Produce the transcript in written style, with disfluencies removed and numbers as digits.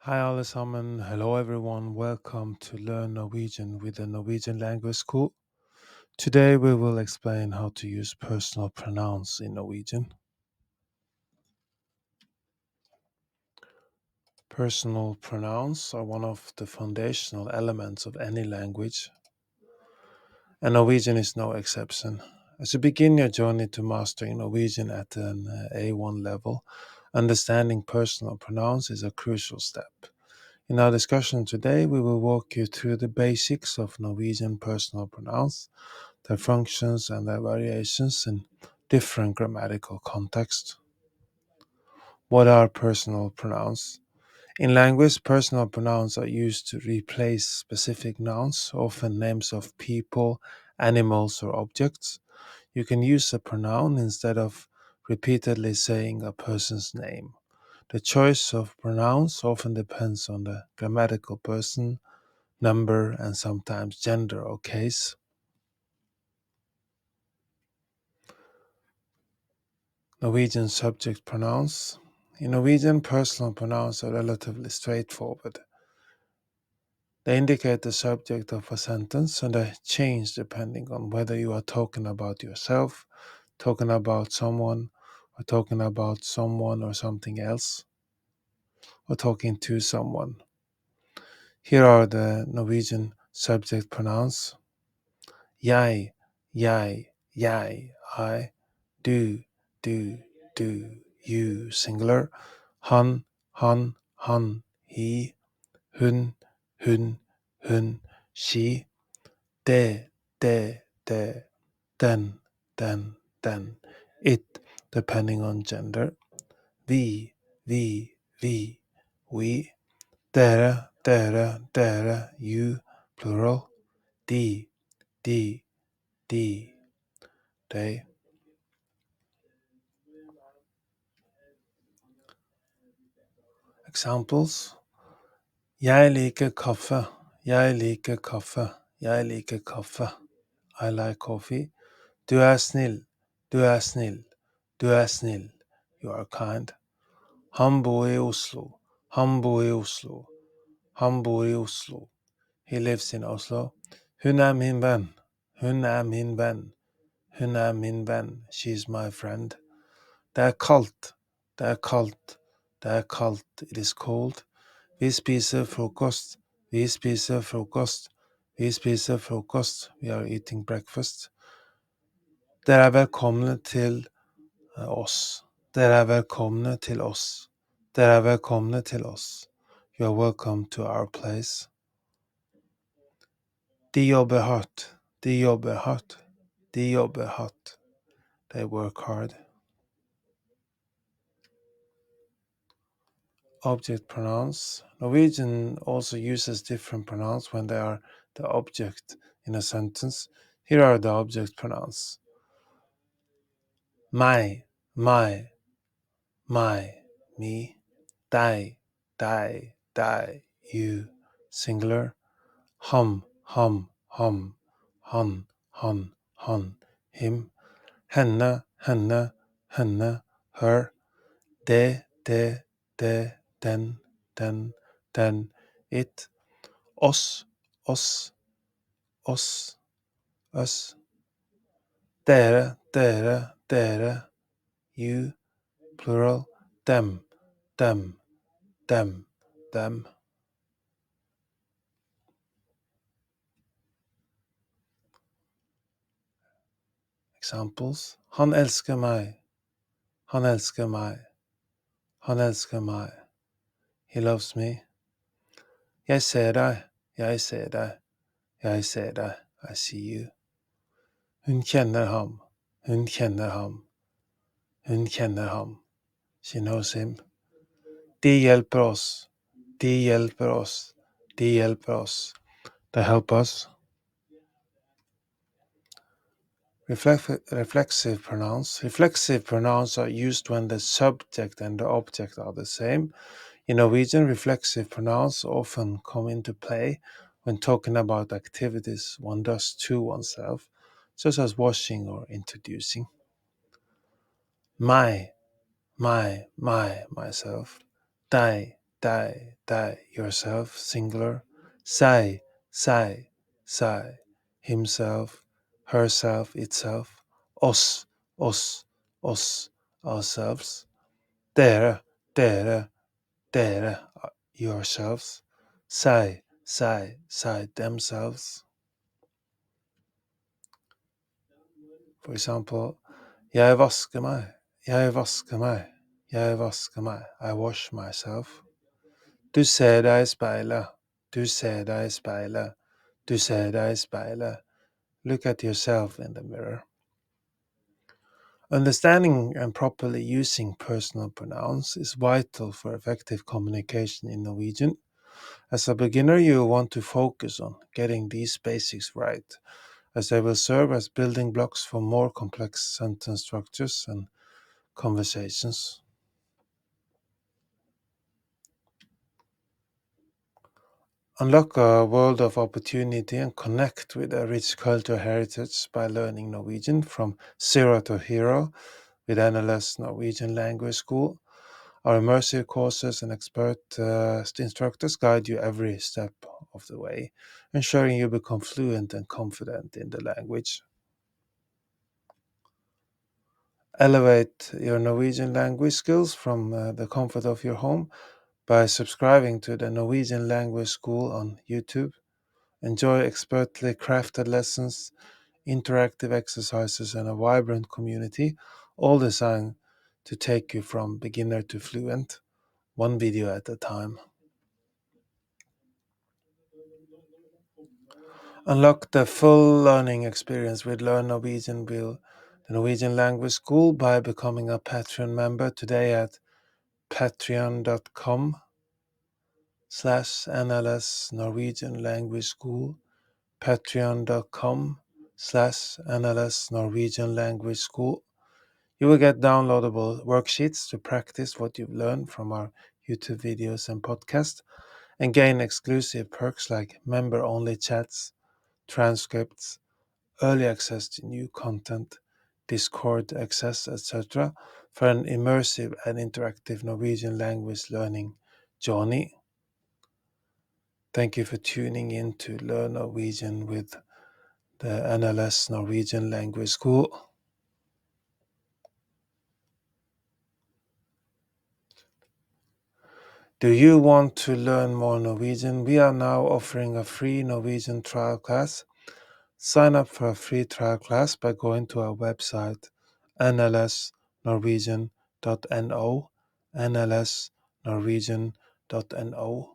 Hi alle sammen, hello everyone, welcome to Learn Norwegian with the Norwegian Language School. Today we will explain how to use personal pronouns in Norwegian. Personal pronouns are one of the foundational elements of any language, and Norwegian is no exception. As you begin your journey to mastering Norwegian at an A1 level, understanding personal pronouns is a crucial step. In our discussion today, we will walk you through the basics of Norwegian personal pronouns, their functions and their variations in different grammatical contexts. What are personal pronouns? In language, personal pronouns are used to replace specific nouns, often names of people, animals, or objects. You can use a pronoun instead of repeatedly saying a person's name. The choice of pronouns often depends on the grammatical person, number, and sometimes gender or case. Norwegian subject pronouns. In Norwegian, personal pronouns are relatively straightforward. They indicate the subject of a sentence and they change depending on whether you are talking about yourself, talking about someone, or talking about someone or something else, or talking to someone. Here are the Norwegian subject pronouns. Jeg, I, do, you, singular, han, he, hun, she, det, den, it, depending on gender, we, dere, you, plural, de, they. Examples. Jeg liker kaffe, I like coffee. Du er snill, you are kind. Han bor i Oslo, he lives in Oslo. Hun er min venn, she's my friend. Det er kaldt, it is cold. Vi spiser frokost, we are eating breakfast. Dere er velkomne til oss. You are welcome to our place. De jobber hardt. They work hard. Object pronouns. Norwegian also uses different pronouns when they are the object in a sentence. Here are the object pronouns. My, me. Deg, you, singular. Ham, han, him. Henne, her. Det, den, it. Oss, us. Dere, you, plural. Them. Examples. Han elsker meg. He loves me. Jeg ser deg. I see you. Hun kjenner ham. She knows him. De hjelper oss. They help us. Reflexive pronouns. Reflexive pronouns are used when the subject and the object are the same. In Norwegian, reflexive pronouns often come into play when talking about activities one does to oneself, such as washing or introducing. My, myself. Deg, deg, yourself, singular. Seg, himself, herself, itself. Oss, ourselves. Dere, yourselves. Seg, themselves. For example, jeg vasker meg, I wash myself. Du ser deg i speilet, Look at yourself in the mirror. Understanding and properly using personal pronouns is vital for effective communication in Norwegian. As a beginner, you will want to focus on getting these basics right, as they will serve as building blocks for more complex sentence structures and conversations. Unlock a world of opportunity and connect with a rich cultural heritage by learning Norwegian from zero to hero with NLS Norwegian Language School. Our immersive courses and expert instructors guide you every step of the way, ensuring you become fluent and confident in the language. Elevate your Norwegian language skills from the comfort of your home by subscribing to the Norwegian Language School on YouTube. Enjoy expertly crafted lessons, interactive exercises, and a vibrant community, all designed to take you from beginner to fluent, one video at a time. Unlock the full learning experience with Learn Norwegian with the Norwegian Language School by becoming a Patreon member today at patreon.com/NLS Norwegian Language School, patreon.com/NLS Norwegian Language School. You will get downloadable worksheets to practice what you've learned from our YouTube videos and podcasts, and gain exclusive perks like member-only chats, transcripts, early access to new content, Discord access, etc., for an immersive and interactive Norwegian language learning journey. Thank you for tuning in to Learn Norwegian with the NLS Norwegian Language School. Do you want to learn more Norwegian? We are now offering a free Norwegian trial class. Sign up for a free trial class by going to our website, nlsnorwegian.no, nlsnorwegian.no.